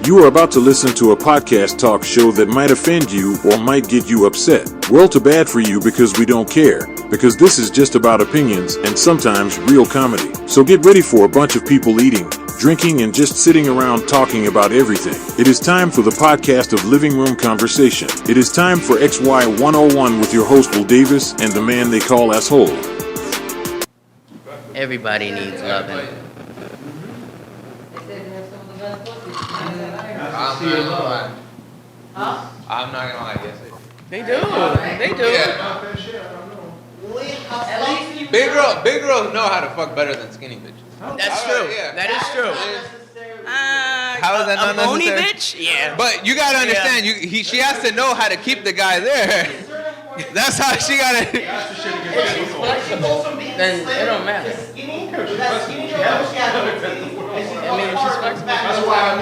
You are about to listen to a podcast talk show that might offend you or might get you upset. Well, too bad for you because we don't care. Because this is just about opinions and sometimes real comedy. So get ready for a bunch of people eating, drinking, and just sitting around talking about everything. It is time for the podcast of Living Room Conversation. It is time for XY 101 with your host Will Davis and the man they call Asshole. Everybody needs loving. I'm not gonna lie, yes. They do. They do. Yeah. Big girls know how to fuck better than skinny bitches. That's true. Yeah. That is true. How is that not a bony necessary? bitch? Yeah. But you gotta understand, she has to know how to keep the guy there. That's how she gotta. Then it don't matter. That's why I'm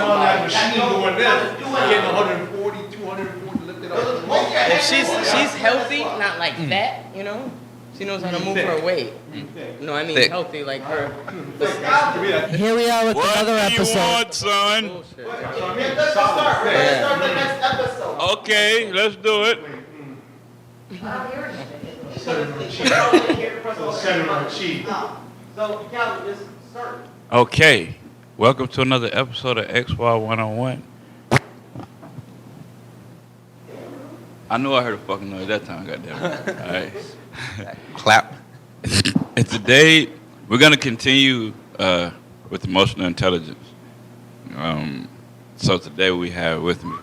on that machine doing this. Getting 140, 240 lifted up. If she's healthy, not like fat, you know. She knows how to move her weight. No, I mean Thick. healthy, like her. Here we are with another What do you episode. want, son? Okay, let's do it. Okay, welcome to another episode of XY 101. I knew I heard a fucking noise that time, goddamn. All right. Clap. And today, we're going to continue with emotional intelligence. So today we have with me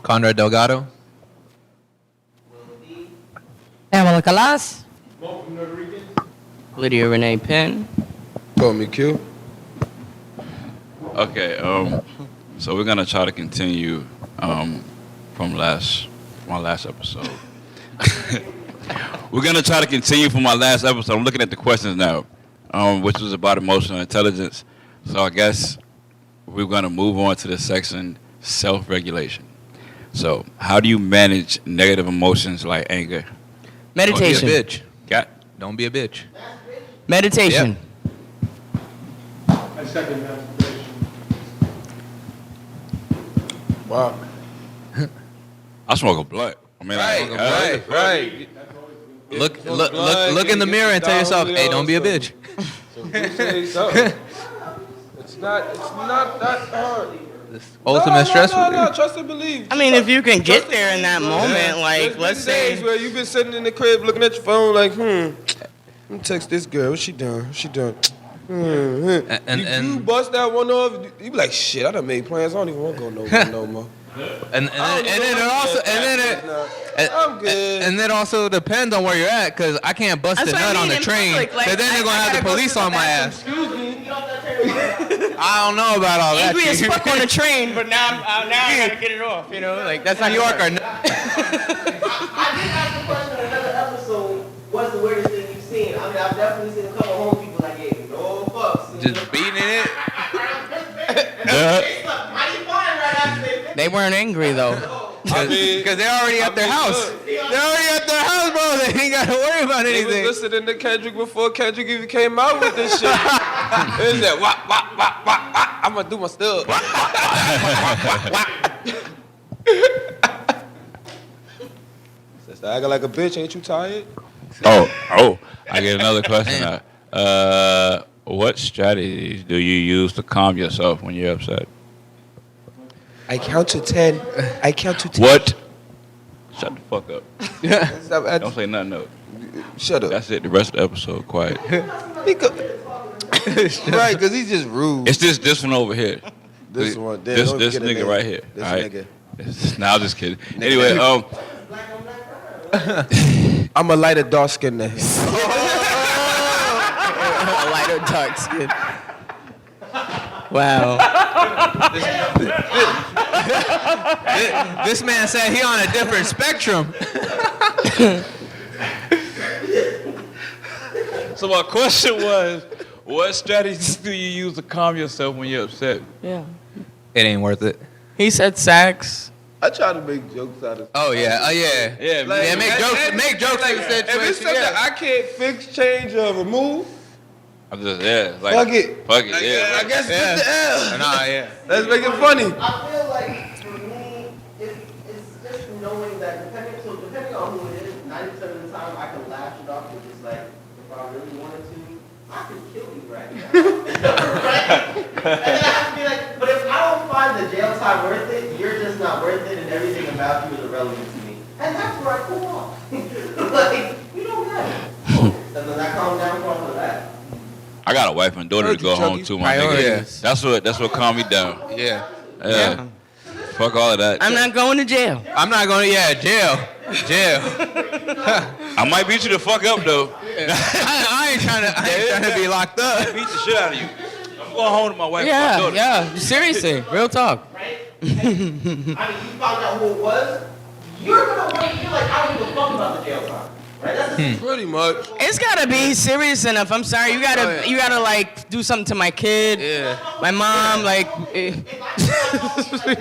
Conrad Delgado. Pamela Calas. Lydia Renee Penn. Call me Q. Okay, so we're gonna try to continue from my last episode. We're gonna try to continue from my last episode. I'm looking at the questions now, which was about emotional intelligence. So I guess we're gonna move on to the section self-regulation. So how do you manage negative emotions like anger? Meditation. Don't be a bitch. Got Don't be a bitch. Meditation. I second that. Wow. I smoke a blunt. I mean, Right. Look in the mirror and tell yourself, hey, don't be a bitch. It's not that hard. Ultimate stress. No, trust and believe. I mean, if you can get there in that moment, like, There's let's been days say. where you've been sitting in the crib looking at your phone like, let me text this girl. What's she doing? You bust that one off, you be like, shit, I done made plans. I don't even want to go nowhere no more. And then I'm good. And it also depends on where you're at, because I can't bust That's a what I nut on mean the in train, public, like, because then they're going to have the police on my ass. I don't know about all that. Angry as shit. fuck on the train, but now I gotta get it off, you know? Like, that's New not York or gonna work. I did ask the question in another episode, what's the weirdest thing you've seen? I mean, I've definitely seen a couple of home people like, yeah, no fucks. Just beating it. They weren't angry, though. Because they're already at their house. They're already at their house, bro. They ain't got to worry about They was anything. listening to Kendrick before Kendrick even came out with this shit. It said, wop, wop, wop, wop, wop. I'm going to do my stuff. Sister, acting like a bitch. Ain't you tired? Oh, I get another question now. What strategies do you use to calm yourself when you're upset? I count to 10. I count to 10. What? Shut the fuck up. Stop, Don't say nothing else. shut up. That's it. The rest of the episode, quiet. Right, because he's just rude. It's this one over here. This one. This Don't get a nigga name. right here. This all right? nigga. Nah, I'm just kidding. Anyway, I'm a lighter dark skin than him. A lighter dark skin. Wow. This man said he on a different spectrum. so my question was, what strategies do you use to calm yourself when you're upset? Yeah. It ain't worth it. He said sex. I try to make jokes out of. Oh yeah, Yeah, make jokes. Make jokes. Like, of the if it's situation. something Yeah. I can't fix, change, or remove, I'm just like Fuck it. Fuck it. Yeah. I guess it's the L. Nah, yeah. Let's make it funny. I feel like for me, it's just knowing that depending on who it is, 90% of the time I can laugh it off. It's just like if I really wanted to, I could kill you right now. Right? And then I have to be like, but if I don't find the jail time worth it, you're just not worth it, and everything about you is irrelevant to me. And that's where I cool off. Like, you don't matter. And then I calm down for that. I got a wife and daughter to go home to, my nigga. Priorities. That's what calmed me down. Yeah. Yeah. Fuck all of that. I'm not going to jail. I'm not going to, jail. I might beat you the fuck up though. I ain't trying to be locked up. Beat the shit out of you. I'm going home to my wife and my Yeah, daughter. yeah. Seriously, real talk. Right? I mean, you found out who it was, you're gonna want to feel like I don't give a fuck about the jail time. Right? That's the Pretty much. It's gotta be serious enough. I'm sorry. You gotta like do something to my kid. Yeah. My mom, like, you know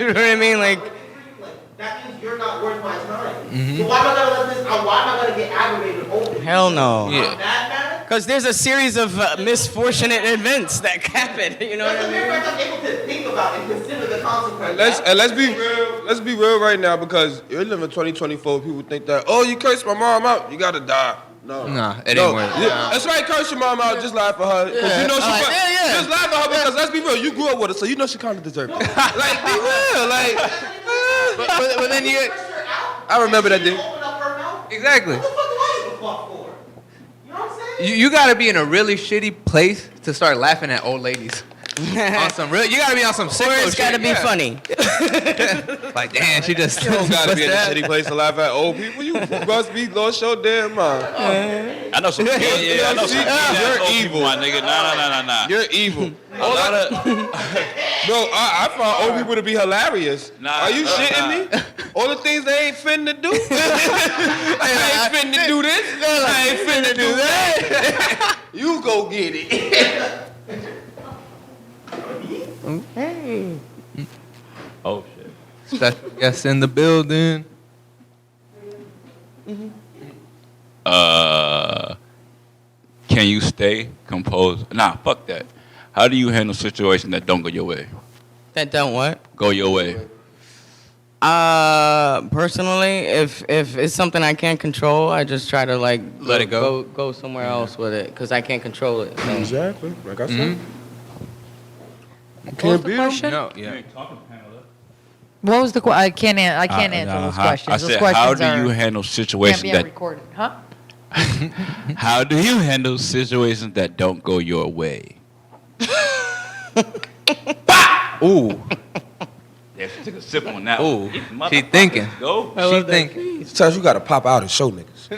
what I mean? Like, that means you're not worth my time. So why am I gonna let this? Why am I gonna get aggravated over? hell no. That matter? Because there's a series of misfortunate events that happen. You know what I mean? I'm able to think about and consider the consequences. Let's be real. Let's be real right now because you're living 2024. People think that you cursed my mom out, you gotta die. No, Nah, it ain't worth it. Yeah, that's right. Curse your mom out. Just laugh at her. 'Cause you know she. Just laugh at her because let's be real. You grew up with her, so you know she kind of deserves it. Like be real. Like. But then you... I remember that day. Open up her mouth. Exactly. What the fuck do I give a fuck for? You know what I'm saying? You got to be in a really shitty place to start laughing at old ladies. On some real, you got to be on some sicko Or it's shit. gotta be Yeah. funny. Like, damn, she just... You don't gotta be in a What's that? shitty place to laugh at old people. You must be lost your damn mind. I know some. I know some. You're evil. My nigga. Nah. You're evil. Bro, I found old people to be hilarious. Are you shitting me? All the things they ain't finna do. I ain't finna do this. I ain't finna do that. You go get it. Hey. Oh shit. Special guest in the building. Can you stay composed? Nah, fuck that. How do you handle situations that don't go your way? That don't what? Go your way. Personally, if it's something I can't control, I just try to like Let it go. Go somewhere else with it because I can't control it. So. Exactly. Like I said. What was the question? No, yeah. What was the question? I can't answer those questions. I Those said, questions how do you are- handle can't situations be that? recorded, huh? How do you handle situations that don't go your way? Ooh. Yeah, she took a sip on that. Ooh, one. she thinking. Go. She thinking. Sometimes you gotta pop out and show niggas.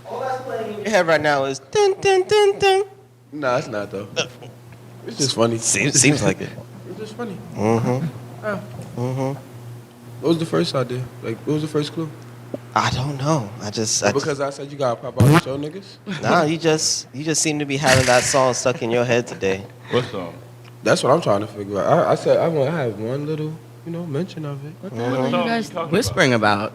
All that's playing in your head right now is dun dun dun dun. Nah, it's not though. It's just funny. Seems like it. It's just funny. Mm-hmm. What was the first idea? Like, what was the first clue? I don't know. Because I said you gotta pop out and show niggas. Nah, you just seem to be having that song stuck in your head today. What song? That's what I'm trying to figure out. I said I want to have one little, mention of it. What song guys you talking whispering about?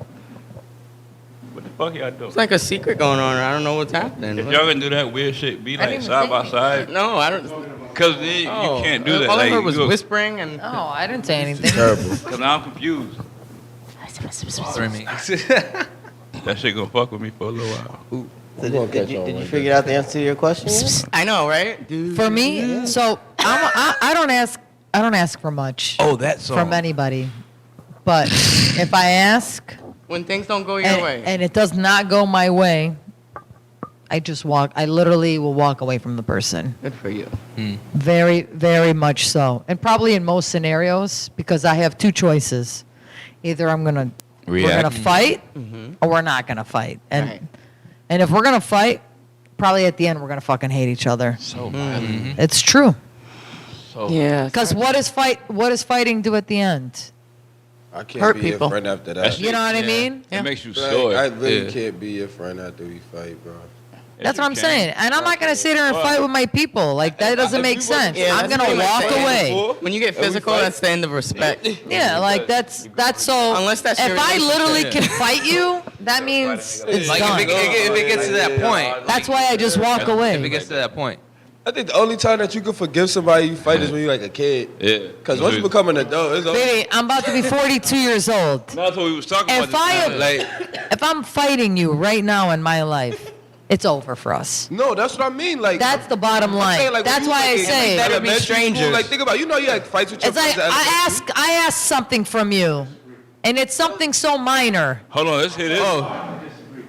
What the fuck y'all doing? It's like a secret going on. I don't know what's happening. If y'all gonna do that weird shit, be I didn't like even side by think side. No, I don't. Cause then you can't do that. All I Like, heard was you- whispering and. No, I didn't say anything. Terrible. Cause now I'm confused. That shit gonna fuck with me for a little while. Did you figure out the answer to your question yet? I know, right? For me, so I don't ask for much Oh, that song. from anybody, but if I ask When things don't go your way. and it does not go my way, I just walk. I literally will walk away from the person. Good for you. Very, very much so, and probably in most scenarios because I have two choices: either we're React. gonna fight, or we're not gonna fight, and Right. and if we're gonna fight, probably at the end we're gonna fucking hate each other. So violent. It's true. So Yeah. Because what does fighting do at the end? I can't Hurt be people. your friend after that. That's You know what I mean? It makes you Like, sore. I really Yeah. can't be your friend after we fight, bro. That's what I'm saying. And I'm not going to sit here and fight with my people. Like, that doesn't make sense. Yeah, I'm that's going to what I'm walk saying. away. When you get physical, that's the end of respect. Yeah, like, that's so. Unless that's if your I literally relationship. can fight you, that means it's Like done. if it gets to that point. That's why I just walk If it away. gets to that point. I think the only time that you can forgive somebody you fight is when you're like a kid. Yeah. Because once you become an adult, it's over. Baby, I'm about to be 42 years old. That's what we was talking If if I'm fighting you right now in my life, it's over for us. No, that's what I mean. Like That's the bottom line. saying, like, That's when why I you, like, say in Better be elementary school, strangers. Like think about you had fights with your it's like friends. I ask something from you, and it's something so minor. Hold on, let's hear this.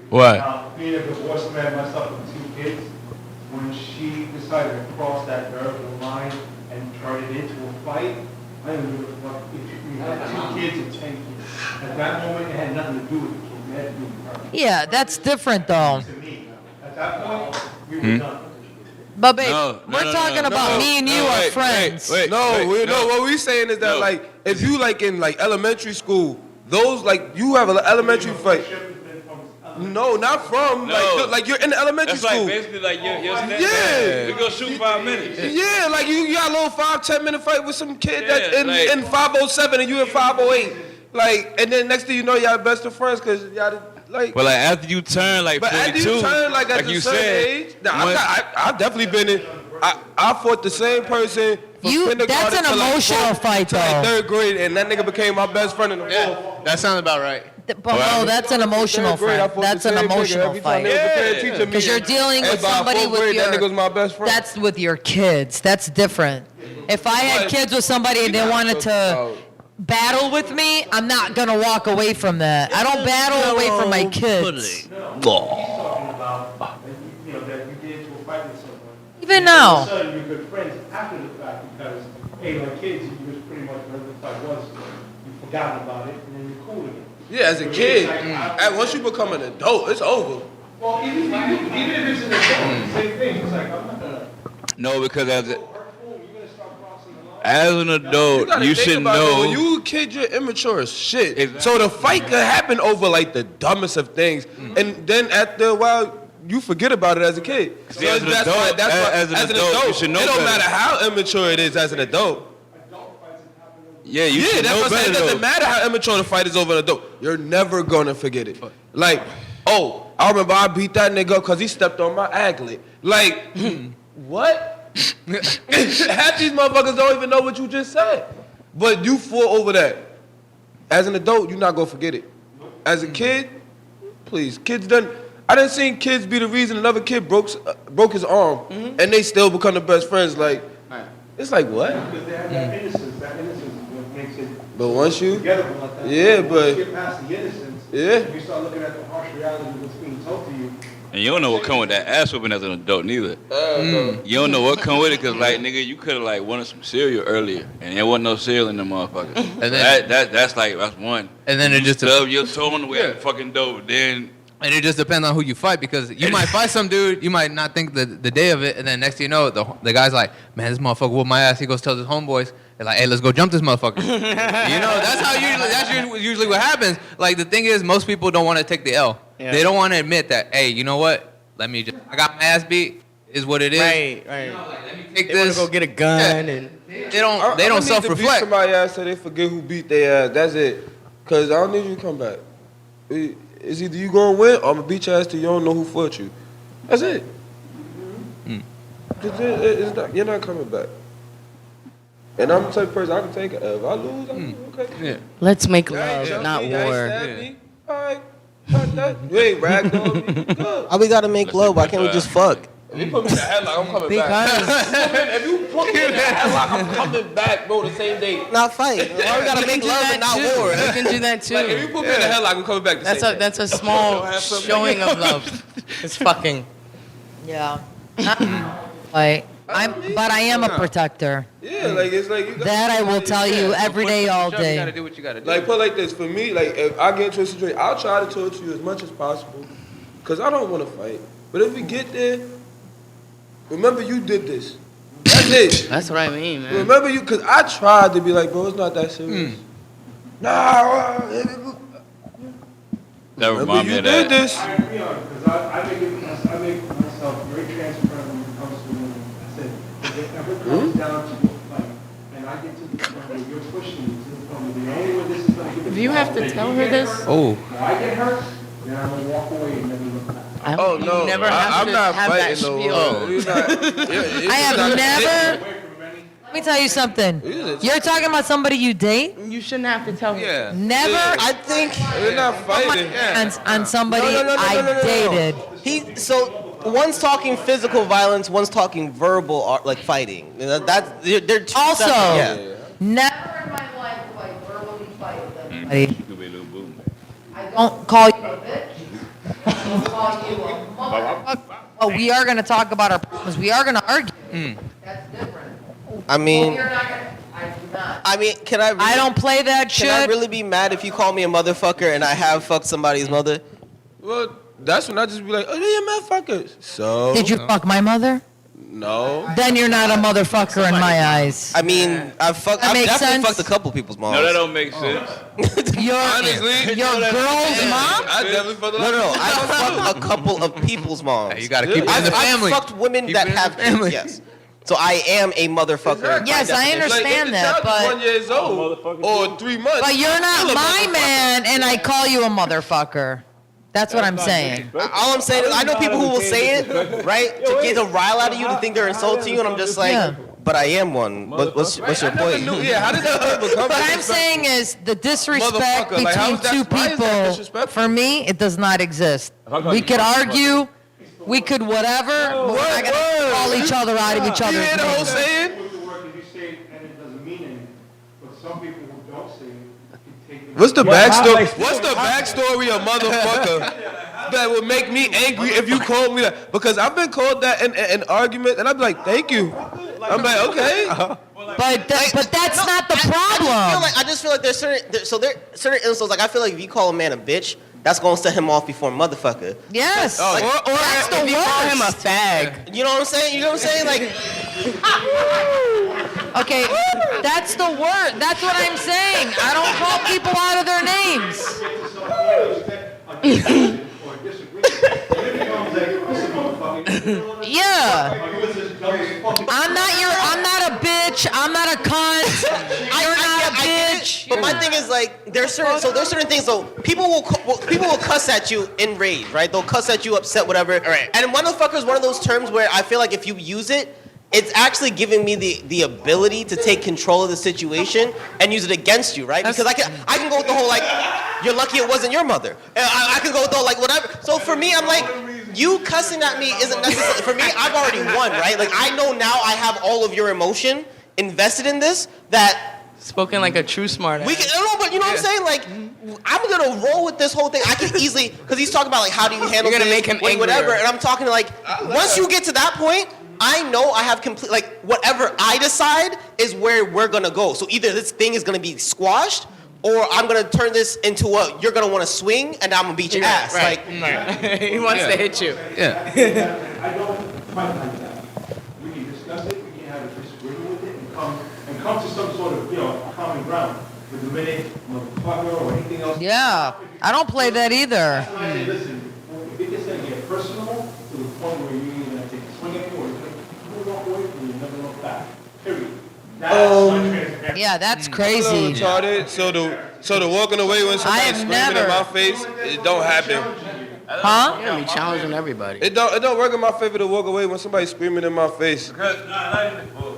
What? Being a divorced man myself with 2 kids, when she decided to cross that vertical line and turn it into a fight, I didn't give a fuck if you had 2 kids and 10 kids. At that moment, it had nothing to do with the kids. It had to do with her. Yeah, that's different though. To me, at that point, we were done. But babe, No, no, we're no, talking no, about no, me and you no, are wait, friends. wait, No, what we saying is that No. like if you like in like elementary school, those like you have an elementary fight. No, not from No. like you're in the elementary That's like school. basically like you're standing Yeah. there. We go shoot 5 minutes. Yeah, like you got a little 5-10 minute fight with some kid Yeah, that's like- in 507 and you in 508. Like, and then next thing you know, y'all best of friends because y'all like. But like after you turn like But 42, after you turn like at you a certain said, age, now, once- I've definitely been in. I fought the same person. From kindergarten That's an to, like, emotional fourth- fight, to, like, though. 3rd grade, and that nigga became my best friend in the fourth. That sounds about right. But no, that's an emotional 3rd grade, I friend. fought That's the an same nigga. emotional Every time they was fight. prepared to teach me, Because you're dealing with and by somebody 4th with grade, that nigga your. was my best friend. That's with your kids. That's different. If I had kids with somebody and they wanted to battle with me, I'm not gonna walk away from that. I don't battle away from my kids. Talking about, that you know, that you get into a fight with someone. Even All now. of a sudden, you're good friends after the fact because, hey, like kids, you was pretty much whatever the fight was, you forgot about it, and then you're cool again. Yeah, as a kid, and once you become an adult, it's over. Well, even if it's an adult, same thing. It's like, I'm not gonna no, because hurt fool, you're gonna start crossing the line. as an adult, gotta you think should about it, know. when you a kid, you're immature as shit. Exactly. So the fight could happen over like the dumbest of things, and then after a while, you forget about it as a kid. See, as an adult, as an adult, you should know it don't better. matter how immature it is as an adult. Yeah, you Yeah, should that's know what I'm saying. It better doesn't though. matter how immature the fight is over an adult. You're never gonna forget it. Like, oh, I remember I beat that nigga up because he stepped on my aglet. Like, what? Half these motherfuckers don't even know what you just said. But you fought over that. As an adult, you're not gonna forget it. As a kid, please, I done seen kids be the reason another kid broke his arm, and they still become the best friends. Like, it's like what? Because they have that innocence. That innocence is what makes it But once you, together like that. Yeah, Once but- you get past the innocence, Yeah. you start looking at the harsh reality of what's being told to you. And you don't know what come with that ass whooping as an adult neither. You don't know what come with it because like nigga, you could have like wanted some cereal earlier, and there wasn't no cereal in the motherfuckers. And then- that's one. And then it just Stub your toe on the way at the fucking dope. Then And it just depends on who you fight because you might fight some dude, you might not think the day of it, and then next thing you know, the guy's like, man, this motherfucker whooped my ass. He goes tell his homeboys, they're like, hey, let's go jump this motherfucker. That's usually what happens. Like the thing is, most people don't want to take the L. Yeah. They don't want to admit that, hey, you know what? I got my ass beat. Is what it is. Right. Let me take They want this. to go get a gun and. They don't I need to beat self-reflect. somebody ass so they forget who beat their ass. That's it. Cause I don't need you to come back. It's either you gonna win or I'm gonna beat your ass till you don't know who fought you. That's it. It's not, you're not coming back. And I'm the type of person I can take it. If I lose, I'm okay. Yeah. Let's make You ain't love, jump not me, you ain't war. stab me. All right. Fuck that. You ain't ragdoll me. Good. Why we gotta make love? Why can't we just fuck? If you put me in the headlock, I'm coming back. If you put me in the headlock, I'm coming back, bro, the same day. Not fight. Why we gotta make love and not war? You can do that too. Like, if you put me in the headlock, I'm coming back the same day. That's a small showing of love. It's fucking. Yeah. But I am a protector. Yeah, like it's like you got That I will tell you every day, all You gotta day. do what you gotta do. like put it like this for me. Like if I get into a situation, I'll try to torture you as much as possible, cause I don't want to fight. But if we get there, remember you did this. That's it. That's what I mean, man. Remember you, cause I tried to be like, bro, it's not that serious. Nah. that Remember remind me you of did that. this. I agree on it because I make myself if it ever comes down to a fight, and I get to the point where you're pushing me to the point where the only way this is gonna get If you have to tell her this, Oh. If I get hurt, then I'm gonna walk away and never look back. I Oh hope you no, never have I'm to not have that fighting no. spiel. You're not- I have never. Let me tell you something. You're talking about somebody you date? You shouldn't have to tell her. Yeah. Never. I think We're not fighting. On somebody No. I dated. so one's talking physical violence, one's talking verbal, like fighting. That's they're two Also, separate- yeah. never in my life do I verbally fight with anybody. I don't call you a bitch. I don't call you a motherfucker. Oh, we are going to talk about our problems. We are going to argue. That's different. I mean, You're not going to. I do not. I mean, can I? Really, I don't play that Can I shit. really be mad if you call me a motherfucker and I have fucked somebody's mother? Well, that's when I just be like, oh, they're motherfuckers. So Did you fuck my mother? no. Then you're not a motherfucker in my eyes. I mean, I've That makes definitely sense. fucked a couple people's moms. No, that don't make sense. Your Honestly, girl's mom? I definitely fucked No. I don't fuck a couple of people's moms. You gotta keep it in the family. I've fucked women Keep that it in the have family. kids, yes. So I am a motherfucker. Yes, I by definition. understand if that, the child is but 1 year old or 3 months. but you're not still a my motherfucker. man, and I call you a motherfucker. That's what I'm saying. All I'm saying is I know people who will say it, right, to get a rile out of you to think they're insulting you, and I'm just like, Yeah. but I am one. What's your point? Yeah, how did that become? What I'm saying is the disrespect Motherfucker, like, how between is that- two why is that people, disrespectful? for me, it does not exist. We could argue, we could whatever, but we're not gonna call each other out of each You other's hear the whole names. saying? It would work if you say it and it doesn't mean anything. But some people who don't say it can take it. What's the backstory? What's the backstory of motherfucker that would make me angry if you called me that? Because I've been called that in an argument, and I'd be like, "Thank you." I'm like, "Okay." But that's No, not the problem. I just feel like there's certain insults. Like I feel like if you call a man a bitch, that's gonna set him off before motherfucker. Yes. Or That's the If you call him a worst. fag, You know what I'm saying? You know what I'm saying? Like, Okay, that's the word. That's what I'm saying. I don't call people out of their names. Yeah. I'm not a bitch. I'm not a cunt. You're not a I get it, bitch. but my thing is like there's certain things. So people will cuss at you in rage, right? They'll cuss at you, upset, whatever. Right. And motherfucker is one of those terms where I feel like if you use it, it's actually giving me the ability to take control of the situation and use it against you, right? Because I can go with the whole like, you're lucky it wasn't your mother. I can go with the whole like whatever. So for me, I'm like, you cussing at me isn't necessary. For me, I've already won, right? Like I know now I have all of your emotion invested in this that. spoken like a true smart ass. We can, no, but you know what I'm saying? Like, I'm gonna roll with this whole thing. I can easily, because he's talking about like how do you handle You're gonna this, make him when whatever, angrier. and I'm talking like once you get to that point, I know I have complete like whatever I decide is where we're gonna go. So either this thing is gonna be squashed, or I'm gonna turn this into a you're gonna want to swing, and I'm gonna beat your ass. Right. Like, He wants to hit you. Yeah. I don't fight like that. We can discuss it, we can have a disagreement with it, and come to some sort of, common ground. But the minute, motherfucker, or anything else. Yeah, I don't play that either. That's when I say, listen, if it gets gonna get personal to the point where you're either gonna take a swing at me or you're gonna walk away from me and never look back. Period. That's untransparent. Yeah, that's Hello, crazy. retarded. So the walking away when I somebody's have screaming in never- my face, it don't happen. Huh? You're gonna be challenging everybody. It don't work in my favor to walk away when somebody's screaming in my face.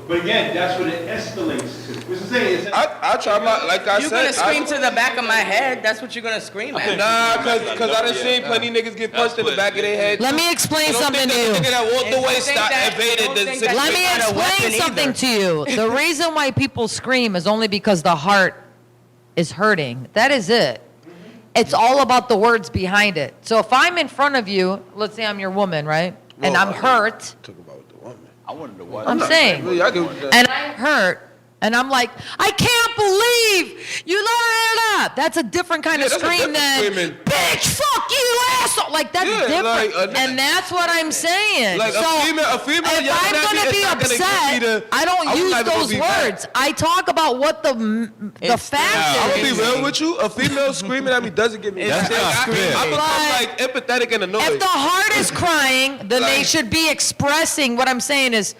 But again, that's what it escalates to. Which is saying, it's I try my like I You're said. gonna scream to the back of my head. That's what you're gonna scream at. Nah, cause I done seen plenty niggas get punched in the back of their head. Let me explain Don't something think to that the you. nigga that walked And away don't think stopped that- evaded don't the think that situation. Let me Not a explain weapon something either. to you. The reason why people scream is only because the heart is hurting. That is it. It's all about the words behind it. So if I'm in front of you, let's say I'm your woman, right? And I'm hurt. Talk about the woman. I wanted to watch. I'm saying. Really, I get what you're saying. And I'm hurt. And I'm like, I can't believe you let. That's a different kind of Yeah, that's a scream different than, screaming. bitch, fuck you, asshole. Like, that's Yeah, different. like, And that's what I'm saying. Like, a so female if yelling I'm at me going to is be not gonna get me upset, to- I don't I'm use not gonna those be mad. words. I talk about what the It's fact I'm is. gonna be real with you. A female screaming at me doesn't get me. That's mad. not I screaming. become like empathetic and annoyed. If the heart is crying, then they Like- should be expressing. What I'm saying is,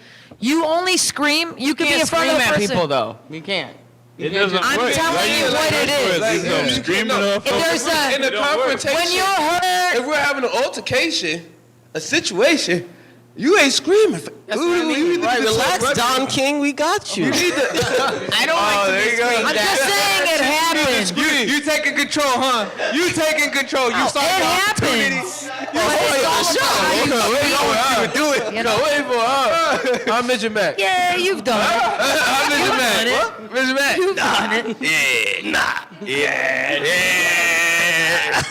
You only scream. You can be in front of a at person. people though. You can't. It doesn't I'm work. telling you what it is. If There's in a confrontation, when you're hurt. if we're having an altercation, a situation, you ain't screaming. That's what I mean. Right, relax, Don King. We got you. I don't like to there be you go. screamed I'm at. just saying it happens. You taking control, huh? You taking control. You saw It the opportunity. happens. But it's all about how you feel. Do it. You know? Wait for her. I'm Midget Mac. Yeah, you've done it. I'm Mr. You've Mac. done it. Mr. Mac. You've done it.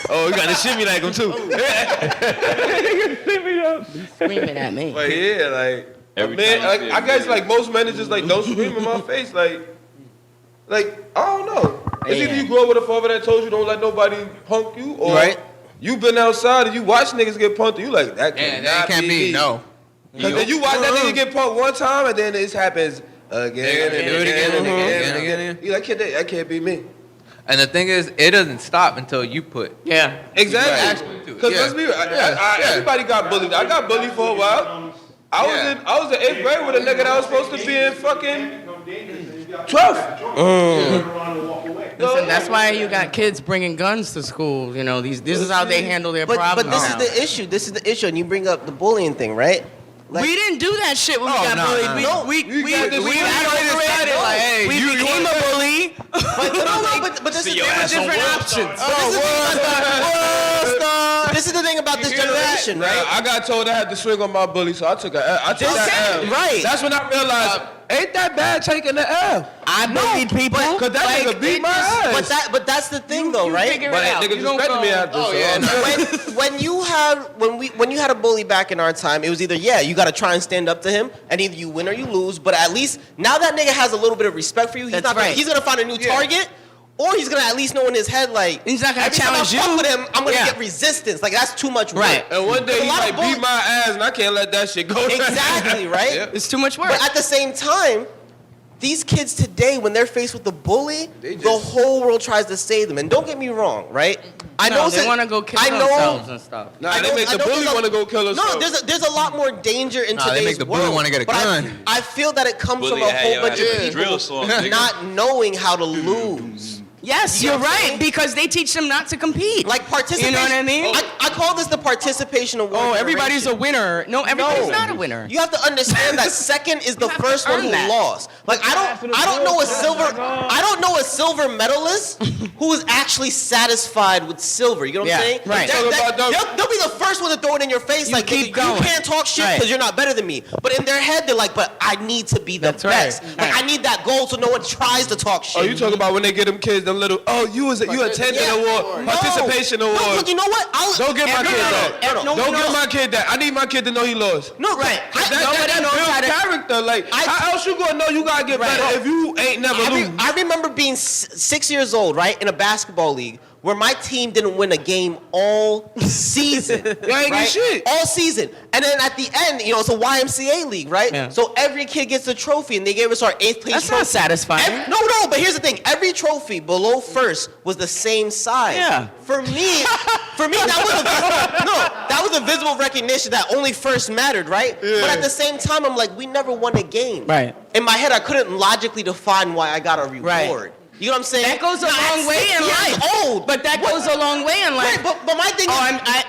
Oh, you got to shimmy like him too. Screaming at me. But yeah, like, Every man, time like, you see I a guess video. like most men is just like, don't scream in my face. Like I don't know. It's either you grow up with a father that told you don't let nobody punk you, or Right. you been outside and you watch niggas get punked, and you like, that Yeah, can't, that can't be. me. No. Cause then you watch that nigga get punked one time, and then this happens again and Do it again again and and again. again. You like, that can't be me. And the thing is, it doesn't stop until you put. Yeah. Exactly. Right. Because Yeah. let's be real, everybody got bullied. I got bullied for a while. I was in 8th grade with a nigga that was supposed to be in fucking 12th. Listen, that's why you got kids bringing guns to school. You know, this is how they handle their problems. But this now. is the issue. This is the issue, and you bring up the bullying thing, right? Like, We didn't do that shit when we got bullied. We already decided, like, hey, we became a bully. but this is Different options. this is the thing about this generation, right? I got told I had to swing on my bully, so I took that L. Right. That's when I realized, ain't that bad taking the L. I bullied people. Cause that nigga beat my ass. But that's the thing, though, right? figure But it out. niggas You don't respected me go, after. oh, so yeah, I'm no. when you had a bully back in our time, it was either you got to try and stand up to him, and either you win or you lose. But at least now that nigga has a little bit of respect for you. He's That's right. He's gonna find a new target. Or he's gonna at least know in his head, like, He's not gonna every time challenge I fuck you. with him, I'm gonna Yeah. get resistance. Like, that's too much work. Right. And one day A he lot of might beat bull- my ass, and I can't let that shit go. Exactly, right? Yeah. It's too much work. But at the same time, these kids today, when they're faced with the bully, They the just- whole world tries to save them. And don't get me wrong, right? I know they want to go kill themselves and stuff. Nah, I they know- make I the know bully there's a- want to go kill himself. No, there's a lot more danger in Nah, they today's make the bully world. wanna get a but gun. I feel that it comes Bully from a had whole your bunch ass of in a drill people song, nigga. not knowing how to lose. Yes, You know you're what I'm right, saying? because they teach them not to compete. Like participation. You know what I mean? I call this the participation award. Oh, everybody's a generation. winner. No, everybody's No. not a winner. You have to understand that second is the have to first one earn who that. lost. Like I don't know a silver medalist who is actually satisfied with silver. You know what Yeah, I'm saying? right. They'll be the first one to throw it in your face. You Like keep you going. can't talk shit Right. because you're not better than me. But in their head, they're like, but I need to be the That's right. best. Like I need that goal so no one tries to talk shit. Oh, you talking about when they get them kids, them little, you attended Yeah. award, No. participation award. No, but you know what? Don't give my kid that. No, Don't no. give my kid that. I need my kid to know he lost. No, Right. That knows builds how to- character. Like, how else you gonna know you gotta get Right. better if you ain't never lose? I remember being 6 years old, right, in a basketball league where my team didn't win a game all season. Y'all ain't get shit. All season. And then at the end, it's a YMCA league, right? Yeah. So every kid gets a trophy, and they gave us our 8th place That's trophy. not satisfying. No, but here's the thing. Every trophy below first was the same size. Yeah. For me, that was a visible recognition that only first mattered, right? Yeah. But at the same time, I'm like, we never won a game. Right. In my head, I couldn't logically define why I got a reward. Right. You know what I'm saying? That goes a Now, long at way 6 in years life. old. But that goes a long way in life. Right, but my thing is...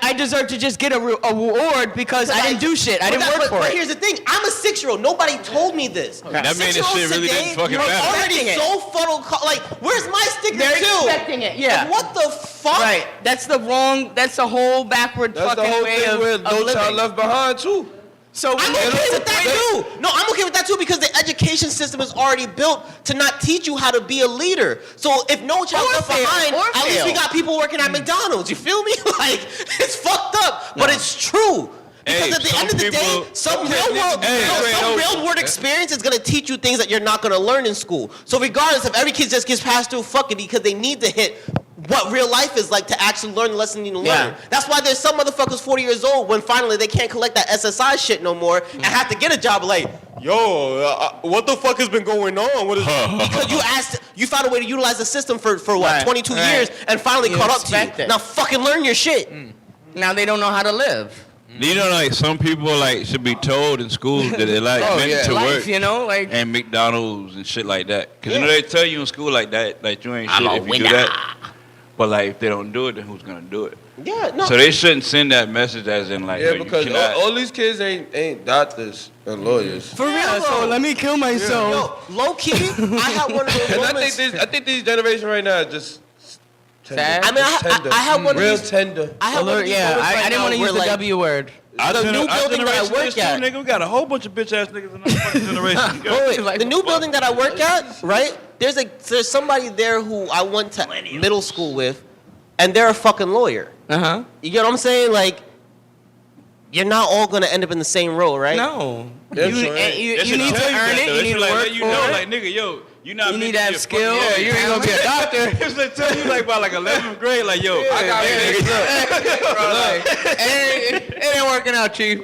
I deserve to just get a reward because I didn't do shit. I didn't work for But it. here's the thing. I'm a 6-year-old. Nobody told me this. That made this shit really didn't fucking You're matter. already Expecting it. so funnel... Like, where's my sticker They're too? expecting it, yeah. Like, what the fuck? Right. That's the whole backward That's fucking the whole way thing of with No living. Child Left Behind too. So I'm okay with that too. No, I'm okay with that too because the education system is already built to not teach you how to be a leader. So if No Child Or Left fail, Behind, or at least we fail. got people working at McDonald's. You feel me? Like it's fucked up, but it's true. Because Hey, at the some end of the day, people- some real world experience is gonna teach you things that you're not gonna learn in school. So regardless, if every kid just gets passed through, fuck it, because they need to hit what real life is like to actually learn the lesson you need to learn. Yeah. That's why there's some motherfuckers 40 years old when finally they can't collect that SSI shit no more and have to get a job like, what the fuck has been going on? What is because you found a way to utilize the system for what, Right, 22 right. years and finally You caught up to expect you. it. Now fucking learn your shit. now they don't know how to live. You know, like some people like should be told in school that they like meant to Life, work. you know, like And McDonald's and shit like that. Because you know they tell you in school like that, like you ain't shit I'm a if you winner. do that. But like if they don't do it, then who's gonna do it? Yeah, no. So they shouldn't send that message as in like, Yeah, yo, because you cannot. all these kids ain't doctors and lawyers. for real. So let me kill myself. Yo, low key, I had one of those And moments. I think these generation right now is just tender. Sad? I mean, Tender. I had one of Real these. tender. I had one of these moments right I didn't now want to where, use the like, W word. The new building that I work at. Nigga, we got a whole bunch of bitch ass niggas in our fucking generation. Wait, the new building that I work at, right? There's somebody there who I went to middle school with, and they're a fucking lawyer. You get what I'm saying? Like, you're not all gonna end up in the same role, right? No. That's You right. need to earn it. You need to work you for know, it. like nigga, yo, you not. You meant need to have be a skill. fucking- Yeah, you ain't gonna be a doctor. It's like tell you like by like 11th grade, like yo, I got Bro, like, it ain't working out, chief.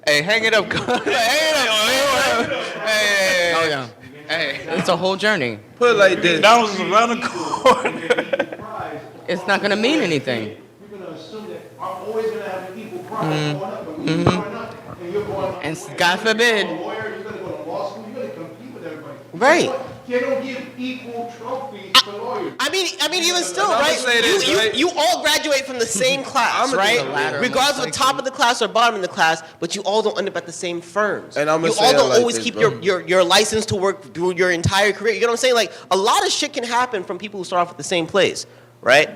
Hey, hang it up. Hang it up. Hey. Oh yeah. Hey, it's a whole journey. Put it like this. McDonald's is around the corner. It's not gonna mean anything. You're gonna assume that I'm always gonna have an equal prize going up, but when you're growing up and you're going up, And God forbid. a lawyer, you're gonna go to law school, you're gonna compete with everybody. Right. They don't give equal trophies for lawyers. I mean, even still, I'ma right? say this, right? You all graduate from the same class, I'ma right? do the ladder, Regardless of top of the class or bottom of the class, but you all don't end up at the same firms. And I'ma you say all it don't like always this, keep bro. your license to work through your entire career. You know what I'm saying? Like a lot of shit can happen from people who start off at the same place, right?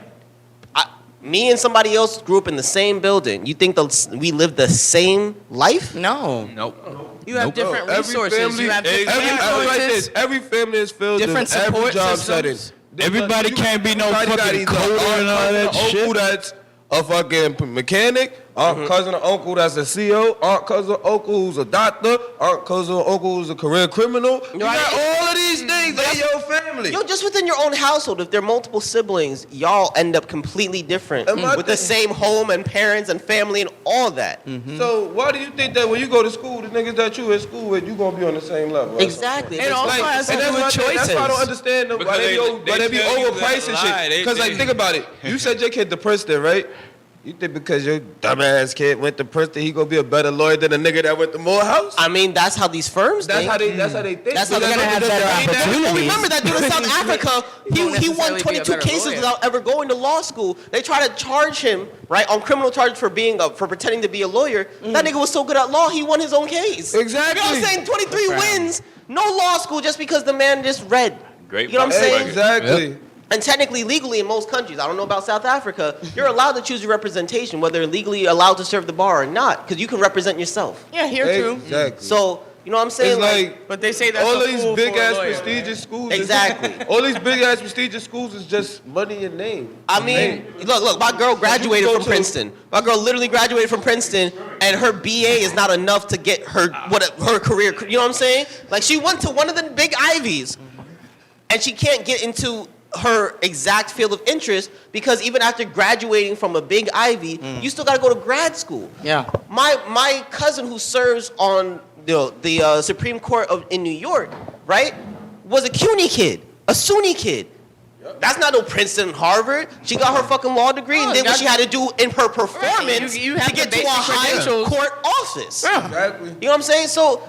Me and somebody else grew up in the same building. You think we live the same life? No. Nope. You have different Every resources. family, You have different like resources. this, every family is filled Different in every support job systems. setting. Everybody can't be no Everybody got fucking either coder aunt, and all cousin, that or uncle shit. that's a fucking mechanic, aunt, cousin, or uncle that's a CEO, aunt, cousin, uncle who's a doctor, aunt, cousin, uncle who's a career criminal. You got all of these things in your family. Yo, just within your own household, if there are multiple siblings, y'all end up completely different And my with the thing- same home and parents and family and all that. So why do you think that when you go to school, the niggas that you at school with, you gonna be on the same level? Right? Exactly. It It's also like- has to And do that's with my thing. That's why I don't choices. understand them. Why Because they be tell you overpriced and that lie. shit. Because like, think about it. You said your kid to Princeton, right? You think because your dumbass kid went to Princeton, he gonna be a better lawyer than a nigga that went to Morehouse? I mean, that's how these firms That's think. how they. That's how they think. That's how they're gonna have better opportunities. Remember that dude in South Africa, he won't won necessarily be a 22 better cases lawyer. without ever going to law school. They tried to charge him, right, on criminal charges for being for pretending to be a lawyer. That nigga was so good at law, he won his own case. Exactly. You know what I'm saying? 23 wins, no law school just because the man just read. Great You know what I'm saying? Exactly. And technically, legally, in most countries, I don't know about South Africa, you're allowed to choose your representation, whether legally allowed to serve the bar or not, because you can represent yourself. Yeah, here too. Exactly. So, you know what I'm saying? It's like But they say that's all a these fool big for a ass lawyer, prestigious schools. Exactly. All these big ass prestigious schools is just money and name. I mean, look, my girl graduated go from to- Princeton. My girl literally graduated from Princeton, and her BA is not enough to get her her career. You know what I'm saying? Like she went to one of the big Ivies, and she can't get into her exact field of interest because even after graduating from a big Ivy, you still got to go to grad school. Yeah. My cousin who serves on the Supreme Court in New York, right, was a CUNY kid, a SUNY kid. That's not no Princeton, Harvard. She got her fucking law degree and did what she had to do in her performance You have to get the to a basic high credentials. court office. Exactly. You know what I'm saying? So,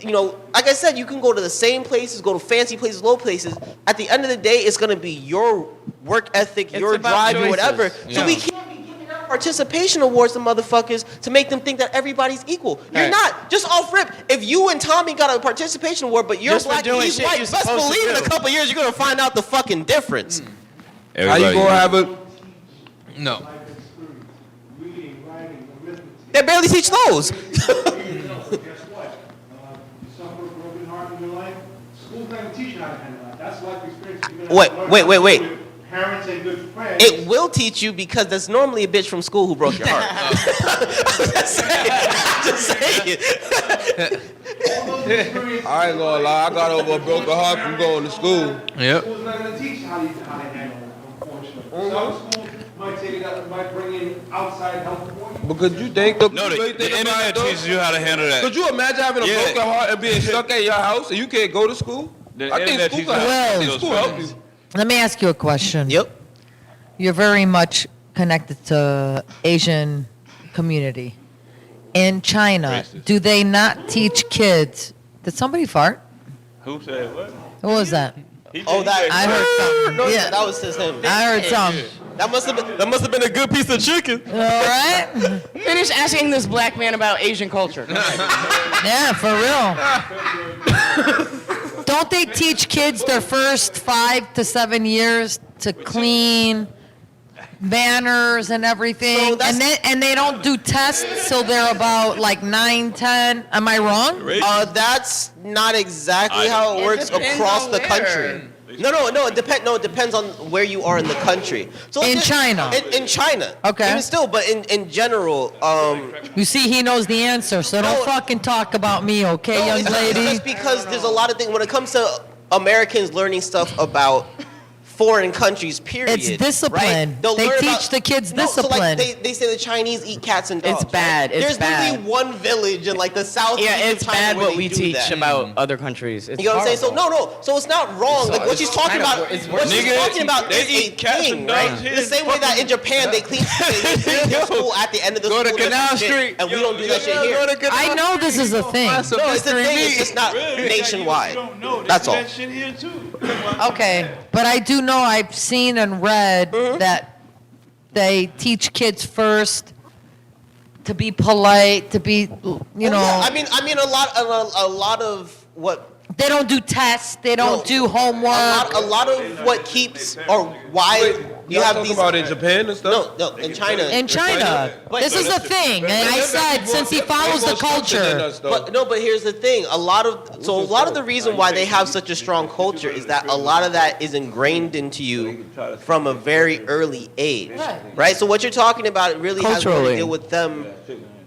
you know, like I said, you can go to the same places, go to fancy places, low places. At the end of the day, it's going to be your work ethic, It's your about drive, or choices. whatever. Yeah. So we can't be giving out participation awards to motherfuckers to make them think that everybody's equal. You're Right. not. Just off rip. If you and Tommy got a participation award, but you're Just for black and doing he's shit white, you're best supposed to believe in a do. couple years you're going to find out the fucking difference. How you Everybody- gonna have a? No. Life experience, reading, writing, arithmetic. They barely teach those. Guess what? You suffer a broken heart in your life, school's not gonna teach you how to handle that. That's life experience. You're gonna have to learn Wait. how to do with Parents and good friends. It will teach you because there's normally a bitch from school who broke your heart. I'm just saying. All those experiences. I ain't gonna lie. I got over a broken heart from going to school. Yep. School's not gonna teach you how to handle it, unfortunately. Some schools might bring in outside help for you. Because you think the No, really the think about internet it, though? teaches you how to handle that. Could you imagine having a Yeah. broken heart and being stuck at your house and you can't go to school? The I think internet school teaches can you how to help. handle I think those school help feelings. you. Let me ask you a question. Yep. You're very much connected to Asian community. in China, do they not teach kids? Did somebody fart? Who said what? What was that? Oh, that I heard something. No, Yeah. that was just him. I heard something. That must have been a good piece of chicken. All right. Finish asking this black man about Asian culture. Yeah, for real. Don't they teach kids their first 5 to 7 years to clean, manners and everything? So And they don't do tests till they're about like 9, 10. Am I wrong? That's not exactly how it works across the country. No, it depends on where you are in the country. So In China. In China. Okay. Even still, but in general, You see, he knows the answer, so don't fucking talk about me, okay, young it's lady? just because there's a lot of things when it comes to Americans learning stuff about foreign countries, period. It's discipline. Right? They'll They learn teach the kids So discipline. like they say the Chinese eat cats and dogs. It's bad. Right? It's There's bad. literally one village in like the south. Yeah, it's China bad where what they we do teach that. about other countries. It's You know what I'm saying? So horrible. so it's not wrong. Like what she's talking about, what she's talking about they is eat a cats thing, and right? dogs here. The same way that in Japan they clean their school at the end of the Go to school Canal shit, Street. and we don't do that shit here. I know this is a thing. No, it's a thing. It's just not nationwide. That's all. That shit here too. Okay, but I do know I've seen and read that they teach kids first to be polite, to be, you know. Yeah, I mean, a lot of what. They don't do tests. They don't do homework. A lot of what keeps or why you have talking these. about in Japan and stuff. No, in China. In China, this is the thing, and I said since he follows the culture. But here's the thing. A lot of the reason why they have such a strong culture is that a lot of that is ingrained into you from a very early age, right? So what you're talking about really has more to Culturally. deal with them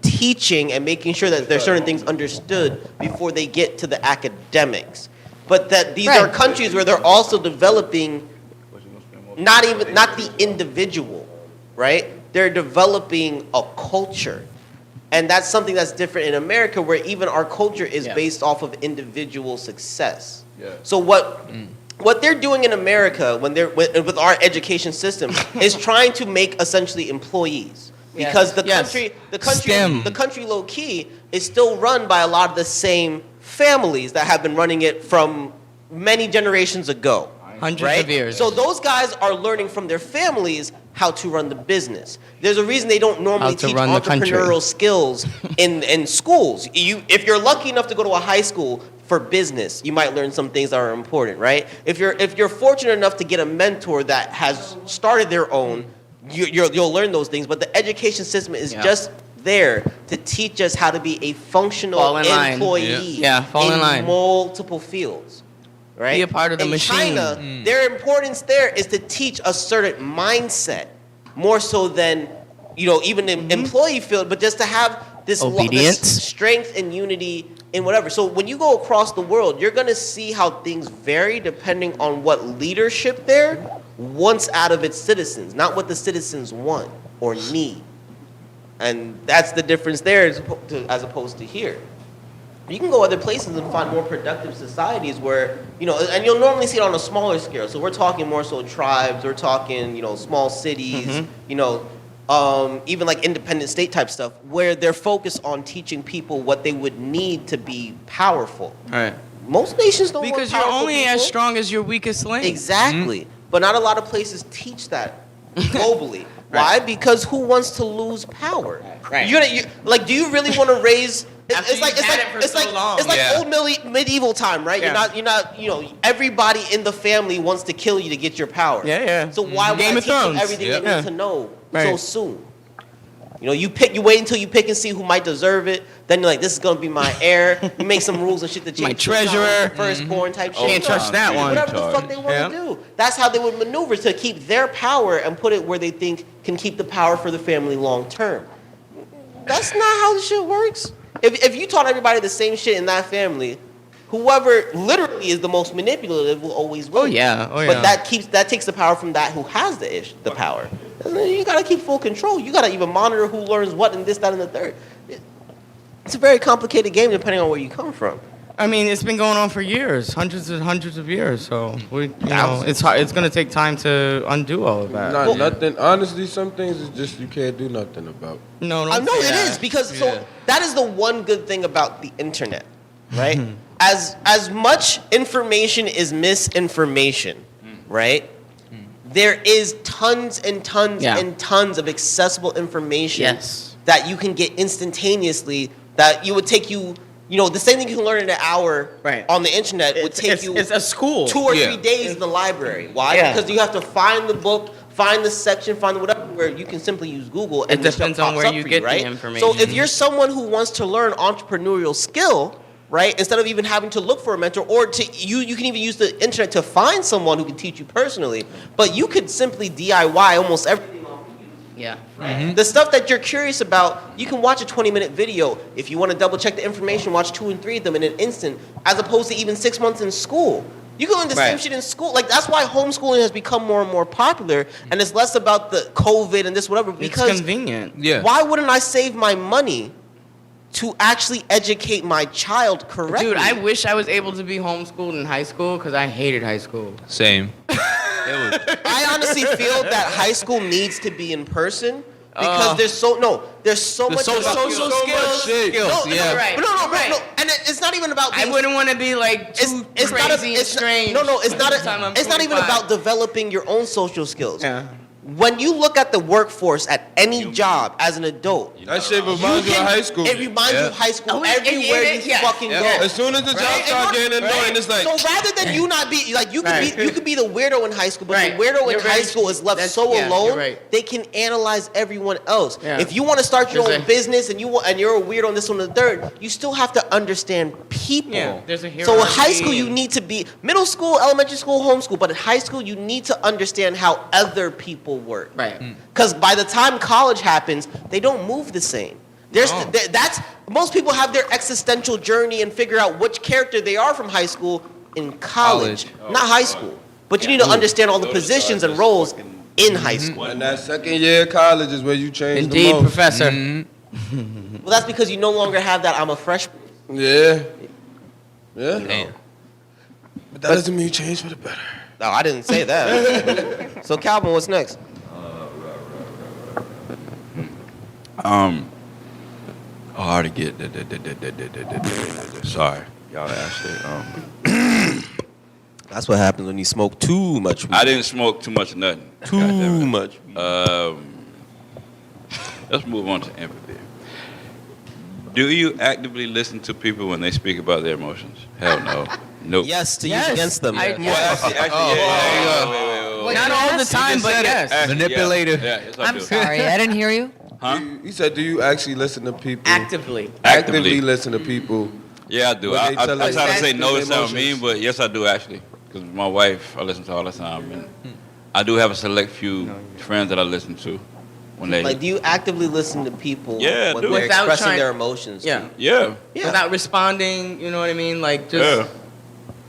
teaching and making sure that there's certain things understood before they get to the academics. But that these are Right. countries where they're also developing not the individual, right? They're developing a culture. And that's something that's different in America where even our culture is based off of individual success. So what they're doing in America when they're with our education system is trying to make essentially employees. Because the country low key is still run by a lot of the same families that have been running it from many generations ago. Hundreds of years. So those guys are learning from their families how to run the business. There's a reason they don't normally How to teach run the country. entrepreneurial skills in schools. If you're lucky enough to go to a high school for business, you might learn some things that are important, right? If you're fortunate enough to get a mentor that has started their own, you'll learn those things. But the education system is just there to teach us how to be a functional employee fall in line. multiple fields. Right? Be a part of the in machine. China, their importance there is to teach a certain mindset, more so than, even in employee field, but just to have this Obedience. this strength and unity in whatever. So when you go across the world, you're going to see how things vary depending on what leadership there wants out of its citizens, not what the citizens want or need. And that's the difference there as opposed to here. You can go other places and find more productive societies where, and you'll normally see it on a smaller scale. So we're talking more so tribes, we're talking, small cities, even like independent state type stuff, where they're focused on teaching people what they would need to be powerful. Right. Most nations don't want Because you're powerful only people. as strong as your weakest link. Exactly. But not a lot of places teach that globally. Why? Because who wants to lose power? Right. Do you really want to raise? After you've had it for so long. It's like Yeah. old medieval time, right? Yeah. You're not. Everybody in the family wants to kill you to get your power. Yeah. So why would Game I of teach them Thrones. everything Yep. they need to know so Right. soon? You wait until you pick and see who might deserve it. Then you're like, this is gonna be my heir. You make some rules and shit to change. My treasurer. Firstborn type shit. Can't trust that one. Whatever the fuck they want to do. That's how they would maneuver to keep their power and put it where they think can keep the power for the family long term. That's not how the shit works. If you taught everybody the same shit in that family, whoever literally is the most manipulative will always win. Oh yeah. But that takes the power from that who has the power. And then you gotta keep full control. You gotta even monitor who learns what and this, that, and the third. It's a very complicated game depending on where you come from. I mean, it's been going on for years, hundreds of years. So it's hard. It's gonna take time to undo all of that. Not nothing. Honestly, some things is just you can't do nothing about. No, I know it is because so that is the one good thing about the internet, right? As much information is misinformation, right? There is tons and tons and tons of accessible information that you can get instantaneously that you would take you. You know, the same thing you can learn in an hour on the internet would take you. It's a school. 2 or 3 days in the library. Why? Because you have to find the book, find the section, find whatever. Where you can simply use Google. And it depends on where you get the information. So if you're someone who wants to learn entrepreneurial skill, right, instead of even having to look for a mentor, or you can even use the internet to find someone who can teach you personally. But you could simply DIY almost everything. Yeah. Right? The stuff that you're curious about, you can watch a 20-minute video. If you want to double check the information, watch 2 and 3 of them in an instant, as opposed to even 6 months in school. You can learn the same shit in school. Like, that's why homeschooling has become more and more popular, and it's less about the COVID and this whatever, because it's convenient. Why wouldn't I save my money to actually educate my child correctly? Dude, I wish I was able to be homeschooled in high school because I hated high school. Same. I honestly feel that high school needs to be in person because there's so much social skills. No, and it's not even about. I wouldn't want to be like too crazy and strange. It's not even about developing your own social skills. Yeah. When you look at the workforce at any job as an adult, that shit reminds you of high school. It reminds you of high school everywhere you fucking go. As soon as the job starts getting annoying, it's like. So rather than you not be like you could be the weirdo in high school, but the weirdo in high school is left so alone. They can analyze everyone else. Yeah. If you want to start your own business and you're a weirdo on this one and the third, you still have to understand people. Yeah, there's a hierarchy. So in high school you need to be middle school, elementary school, homeschool, but in high school you need to understand how other people work. Right. Because by the time college happens, they don't move the same. Most people have their existential journey and figure out which character they are from high school in college. Not high school. But you need to understand all the positions and roles in high school. And that second year of college is where you change the most. Indeed, Professor. Well, that's because you no longer have that I'm a freshman. Yeah. Damn. But that doesn't mean you change for the better. No, I didn't say that. So, Calvin, what's next? Hard to get. Sorry, y'all asked it. That's what happens when you smoke too much weed. I didn't smoke too much of nothing. Too much. Let's move on to empathy. Do you actively listen to people when they speak about their emotions? Hell no. Nope. Yes, to use against them. Actually, Not all the time, but yes. Actually, Manipulative. Yeah, yes, I I'm do. sorry, I didn't hear you. Huh? He said, do you actually listen to people? Actively listen to people. Yeah, I do. I try to say no to sound mean, but yes, I do actually. Because my wife, I listen to all the time. And I do have a select few friends that I listen to. When they do you actively listen to people when they're without expressing their emotions? Yeah. Without responding, you know what I mean? Like, just...